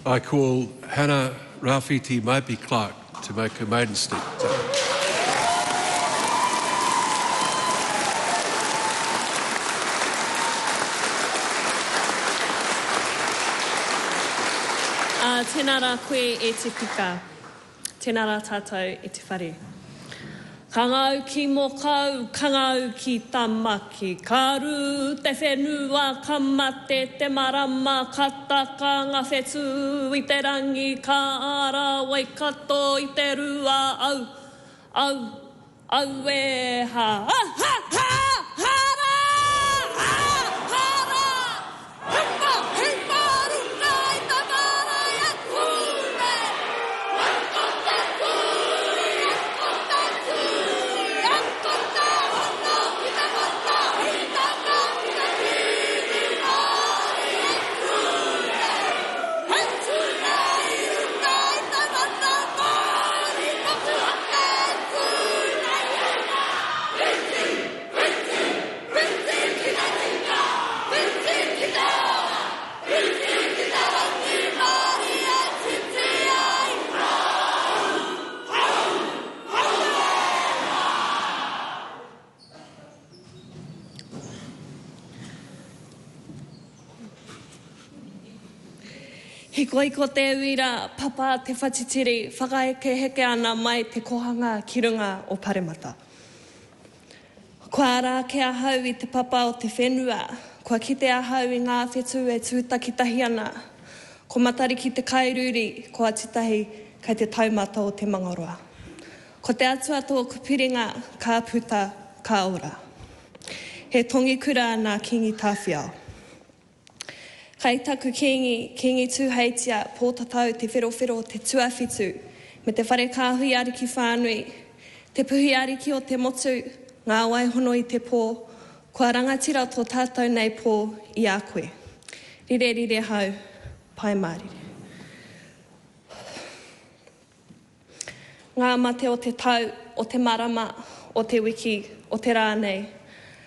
I call Hannah Rafiti Maipi Clark to make her maiden statement. Tēnā rā koe e te pika, tēnā rā tātou e te whare. Ka ngau ki mō kau, ka ngau ki tamaki, ka ru te whenua, ka mate te marama, ka taka ngā whetu i te rangi, ka ara wai kato i te rua, au e ha, Hikoi ko te uira, papa te whatitiri, whakaeke heke ana mai te kohanga ki runga o Paremata. Kua rā ke ahau i te papa o te whenua, kua kite ahau i ngā whetu e tūtakitahi ana, ko matari ki te kairuri, ko atitahi kai te taumata o te mangaroa. Ko te atua tō kupiringa, ka puta, ka ora. He tongi kura nā kingi tāwhiao. Kai taku kingi tūheitia, pōtatau te whirowhiro o te tuawhitu, me te whare kāhui ariki whānui, te puhi ariki o te motu, ngā waihono i te pō, kua rangatira tō tātou nei pō i a koe. Rire hau, pai mārire. Ngā mate o te tau, o te marama, o te wiki, o te rānei,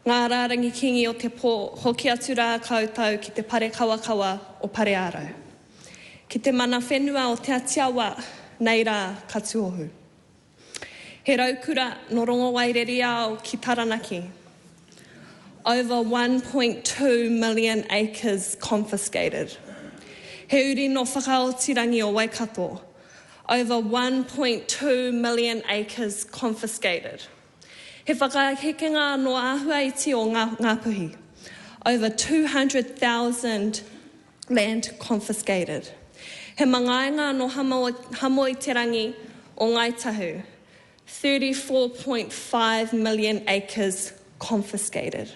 ngā rārangi kingi o te pō, hoki atu rā koutou ki te pare kawakawa o pare ārau. Ki te mana whenua o te atiawa, nei rā katuohu. He raukura no rongo waireri ao ki Taranaki. Over 1.2 million acres confiscated. He uri no whakaotirangi o Waikato. Over 1.2 million acres confiscated. He whakahekenga no āhua iti o ngā puhi. Over 200,000 land confiscated. He mangainga no hamo i te rangi o Ngaitahu. 34.5 million acres confiscated.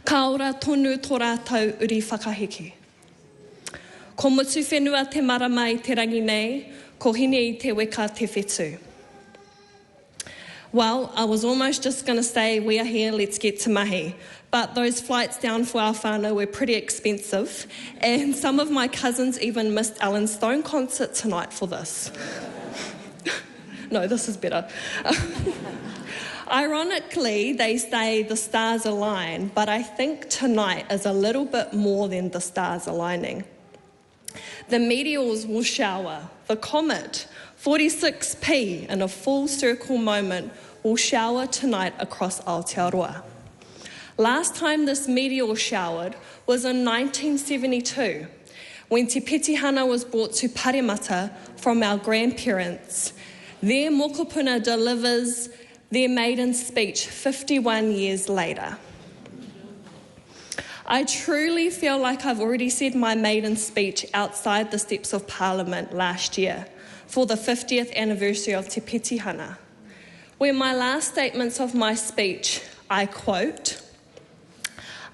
Ka ora tonu tō rātou uri whakaheke. Ko mutu whenua te marama i te rangi nei, ko hine i te weka te whetu. Well, I was almost just going to say, we are here, let's get to mahi. But those flights down for our whānau were pretty expensive, and some of my cousins even missed Alan Stone concert tonight for this. No, this is better. Ironically, they say the stars align, but I think tonight is a little bit more than the stars aligning. The meteors will shower, the comet, 46P in a full circle moment, will shower tonight across Aotearoa. Last time this meteor showered was in 1972, when Te Petihana was brought to Paremata from our grandparents. Their mokopuna delivers their maiden speech 51 years later. I truly feel like I've already said my maiden speech outside the steps of Parliament last year for the 50th anniversary of Te Petihana, where my last statements of my speech, I quote,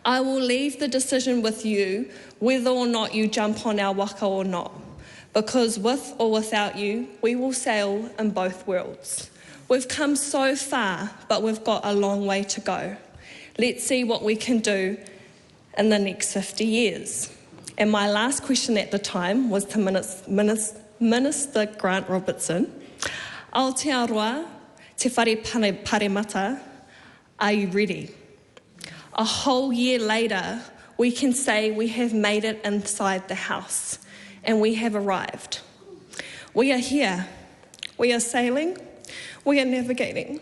"I will leave the decision with you whether or not you jump on our waka or not, because with or without you, we will sail in both worlds. We've come so far, but we've got a long way to go. Let's see what we can do in the next 50 years. And my last question at the time was to Minister Grant Robertson, Aotearoa, te whare Paremata, are you ready? A whole year later, we can say we have made it inside the house. and we have arrived. We are here. We are sailing. We are navigating,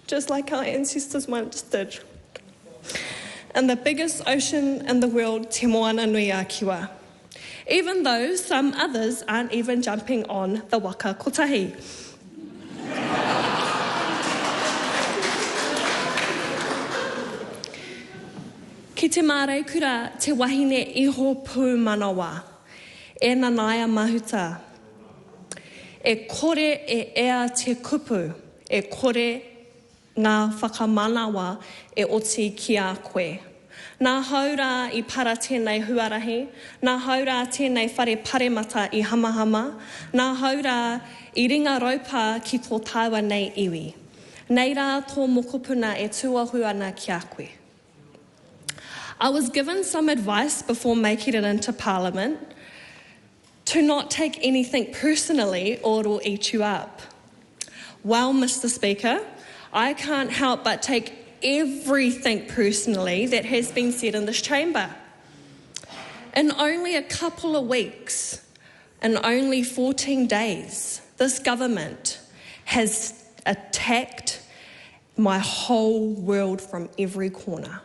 just like our ancestors once did. And the biggest ocean in the world, Te Moana Nui a Kiwa, even though some others aren't even jumping on the waka kotahi. Ki te māreikura te wahine iho pū manawa, e nanaia mahuta. E kore e ea te kupu, e kore ngā whakamanawa e oti ki a koe. Nā haura I para tēnei huarahi, nā haura tēnei whare paremata I hamahama, nā haura I ringa raupa ki tō tāua nei iwi. Nei rā tō mokopuna e tuahu ana ki a koe. I was given some advice before making it into Parliament to not take anything personally or it'll eat you up. Well, Mr. Speaker, I can't help but take everything personally that has been said in this chamber. In only a couple of weeks, in only 14 days, this government has attacked my whole world from every corner.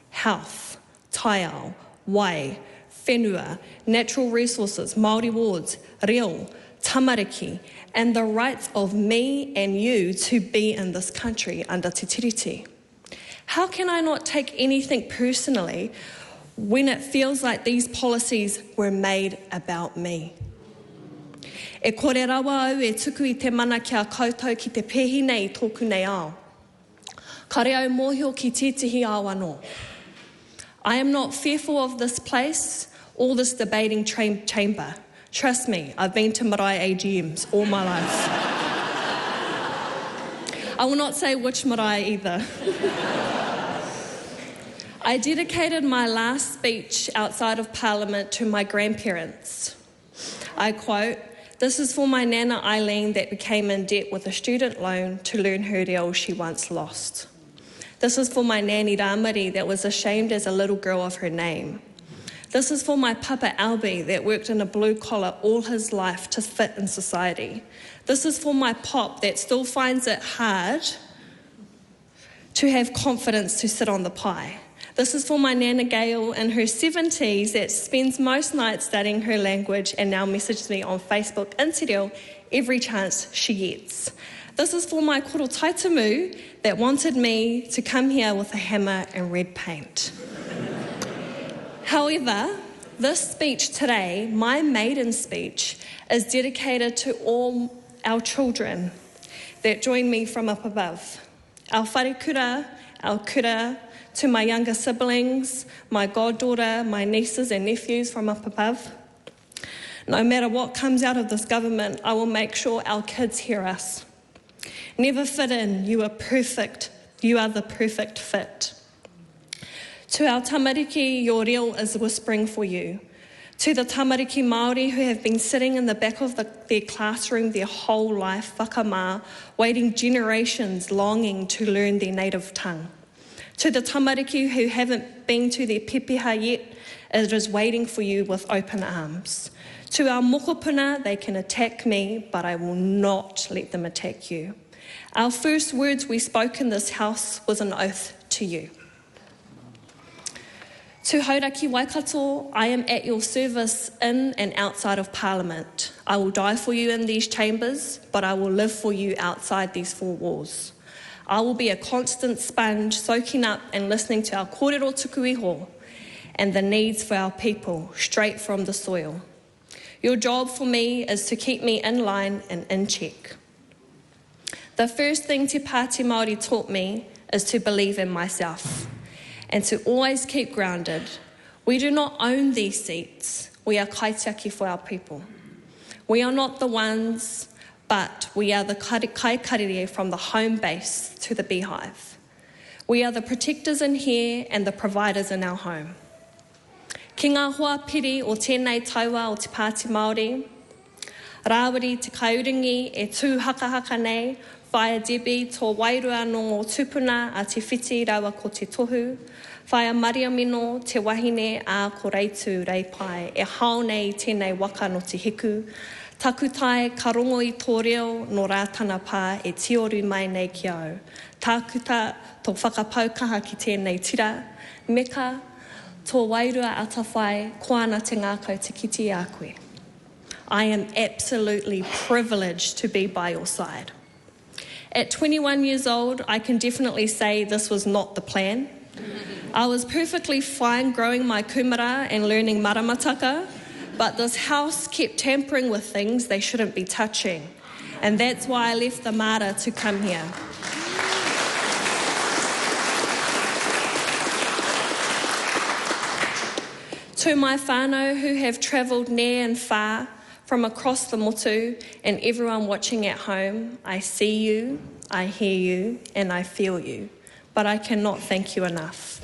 Health, taiao, wai, whenua, natural resources, Māori wards, reo, tamariki, and the rights of me and you to be in this country under te tiriti. How can I not take anything personally when it feels like these policies were made about me? E kore rawa au e tuku I te mana kia koutou ki te pehi nei tōku nei ao. Ka reo mōhio ki tētahi ao anō. I am not fearful of this place or this debating chamber. Trust me, I've been to marae AGMs all my life. I will not say which marae either. I dedicated my last speech outside of Parliament to my grandparents. I quote, "This is for my Nana Eileen that became in debt with a student loan to learn her reo she once lost. This is for my Nanny Rāmari that was ashamed as a little girl of her name. This is for my Papa Albie that worked in a blue collar all his life to fit in society. This is for my Pop that still finds it hard to have confidence to sit on the pie. This is for my Nana Gail in her 70s that spends most nights studying her language and now messages me on Facebook and te reo every chance she gets. This is for my koro taitamu that wanted me to come here with a hammer and red paint." However, this speech today, my maiden speech, is dedicated to all our children that join me from up above. Our wharekura, our kura, to my younger siblings, my goddaughter, my nieces and nephews from up above. No matter what comes out of this government, I will make sure our kids hear us. Never fit in, you are perfect. You are the perfect fit. To our tamariki, your reo is whispering for you. To the tamariki Māori who have been sitting in the back of their classroom their whole life, whakamā, waiting generations longing to learn their native tongue. To the tamariki who haven't been to their pepeha yet, it is waiting for you with open arms. To our mokopuna, they can attack me, but I will not let them attack you. Our first words we spoke in this house was an oath to you. To Hauraki Waikato, I am at your service in and outside of Parliament. I will die for you in these chambers, but I will live for you outside these four walls. I will be a constant sponge, soaking up and listening to our kōrero tuku iho and the needs for our people, straight from the soil. Your job for me is to keep me in line and in check. The first thing Te Pāti Māori taught me is to believe in myself and to always keep grounded. We do not own these seats. We are kaitiaki for our people. We are not the ones, but we are the kaikarere from the home base to the beehive. We are the protectors in here and the providers in our home. Ki ngā hoa piri o tēnei tauā o Te Pāti Māori, rāwari te kaiuringi e tū haka nei, whaia debi tō wairua no ngō tupuna a te whiti rawa ko te tohu, Whaia maria mino te wahine a ko reitu reipai, e hao nei tēnei waka no te hiku, takutai ka rongo I tō reo no rātana pā e tioru mai nei ki au. Tākuta tō whakapaukaha ki tēnei tira, meka tō wairua atawhai, koana te ngākau te kiti a koe. I am absolutely privileged to be by your side. At 21 years old, I can definitely say this was not the plan. I was perfectly fine growing my kumara and learning maramataka, but this house kept tampering with things they shouldn't be touching. And that's why I left the mara to come here. To my whānau who have travelled near and far from across the motu and everyone watching at home, I see you, I hear you, and I feel you, but I cannot thank you enough.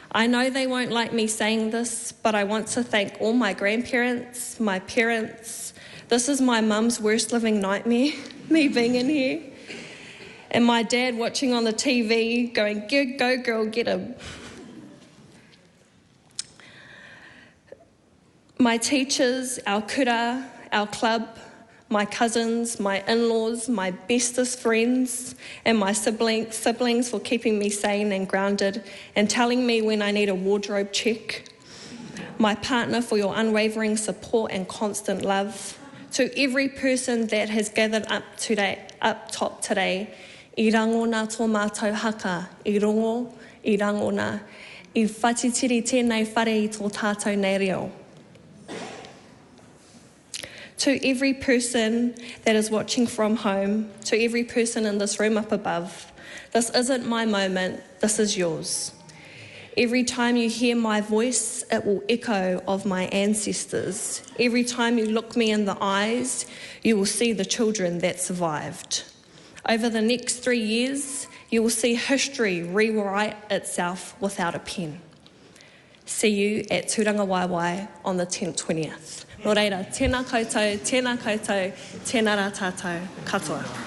I know they won't like me saying this, but I want to thank all my grandparents, my parents. This is my mum's worst living nightmare, me being in here. And my dad watching on the TV going, go girl, get him. My teachers, our kura, our club, my cousins, my in-laws, my bestest friends, and my siblings for keeping me sane and grounded and telling me when I need a wardrobe check. My partner for your unwavering support and constant love. To every person that has gathered up top today, I rangona tō mātou haka, I rongo, I rangona, I whatitiri tēnei whare I tō tātou nei reo. To every person that is watching from home, to every person in this room up above, this isn't my moment, this is yours. Every time you hear my voice, it will echo of my ancestors. Every time you look me in the eyes, you will see the children that survived. Over the next 3 years, you will see history rewrite itself without a pen. See you at Tūranga Waiwai on the 20th. Nō reira, tēnā koutou, tēnā rā tātou, katoa.